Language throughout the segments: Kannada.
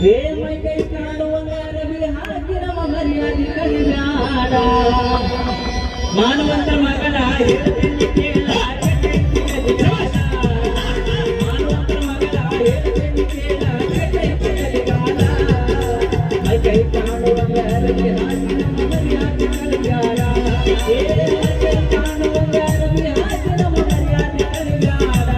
ಏ ಮೈ ಕೈ ಕಾಣುವಂಗ ರವಿ ಹಾಕಿರ ಮರ್ಯಾದೆ ಕಲಿಯಾಡ ಮಾನವಂತ ಮಗಳ ಹೇಳ್ತೀನಿ ಕೇಳ ಮಾನವಂತ ಮಗಳ ಹೇಳ್ತೀನಿ ಕೇಳ ಮೈ ಕೈ ಕಾಣುವಂಗ ರವಿ ಹಾಕಿರ ಮರ್ಯಾದೆ ಕಲಿಯಾಡ ಏ ಮೈ ಕೈ ಕಾಣುವಂಗ ರವಿ ಹಾಕಿರ ಮರ್ಯಾದೆ ಕಲಿಯಾಡ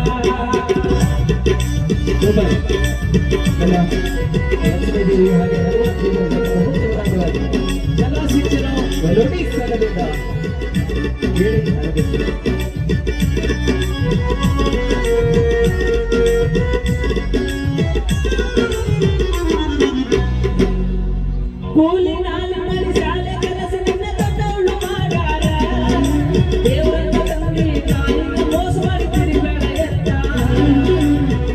ಕೂಲಿ ನಾಲಿ ಮಾಡಿ ಶಾಲೆ ಕೆಲಸ ನಿನ್ನ ದೊಡ್ಡವಳು ಮಾಡ್ಯಾರ ದೇವರ ತಂದೆ ತಾಯಿಗೆ ಮೋಸ ಮಾಡಿ ತಿರುಗಾಡ ಎತ್ತ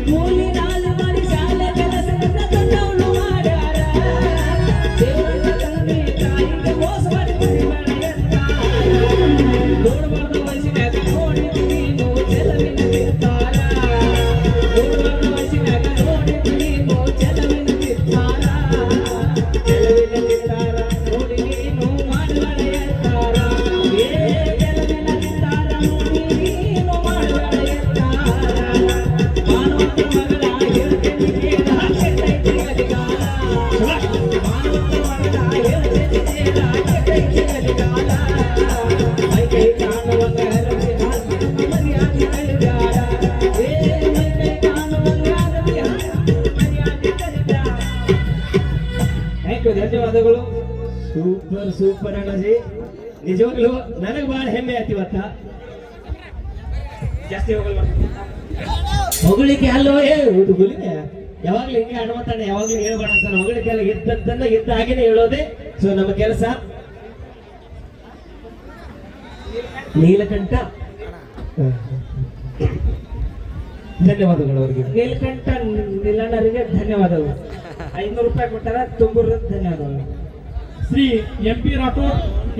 ಕೂಲಿ ನಾಲಿ ಮಾಡಿ ಶಾಲೆ ಕೆಲಸ ನಿನ್ನ ದೊಡ್ಡವಳು ಮಾಡ್ಯಾರ ದೇವರ ತಂದೆ ತಾಯಿಗೆ ಮೋಸ ಮಾಡಿ ತಿರುಗಾಡ ಎತ್ತ ನೋಡಬಾರ್ದು ವಯಸ್ಸಿನಾಗ ನೋಡಿದ್ದು ನೀನು ಚೆಲವಿನ ಬಿತ್ತಾರ ನೋಡಬಾರ್ದು ವಯಸ್ಸಿನಾಗ ನೋಡಿದ್ದು ನೀನು ಚೆಲವಿನ ಬಿತ್ತಾರ ಧನ್ಯವಾದಗಳು. ಸೂಪರ್ ಸೂಪರ್ ಅಣ್ಣಜಿ, ನಿಜವಾಗ್ಲೂ ನನಗೆ ಬಹಳ ಹೆಮ್ಮೆ ಆಯ್ತು ಇವತ್ತ. ಜಾಸ್ತಿ ಹೊಗಳಿಕೆ ಅಲ್ಲೋ ಹುಡುಗಲಿಗೆ ಯಾವಾಗ್ಲೂ ಹಿಂಗೆ ಹನುಮಂತಣ್ಣ ಯಾವಾಗ್ಲೂ ಹೇಳ್ಬೇಡ ಅಂತ ಹೊಗಳಿಕೆ ಎಲ್ಲ ಇದ್ದದ್ದನ್ನ ಇದ್ದ ಹಾಗೇನೆ ಹೇಳೋದೆ ಸೊ ನಮ್ಮ ಕೆಲಸ. ನೀಲಕಂಠ ಧನ್ಯವಾದಗಳು ಅವರಿಗೆ. ನೀಲಕಂಠ ನಿಲಣ್ಣರಿಗೆ ಧನ್ಯವಾದಗಳು. 500 ರೂಪಾಯಿ ಕೊಟ್ಟಾರ, ತುಂಬೂರ ಧನ್ಯವಾದಗಳು. ಶ್ರೀ MP ರಾಠೋಡ್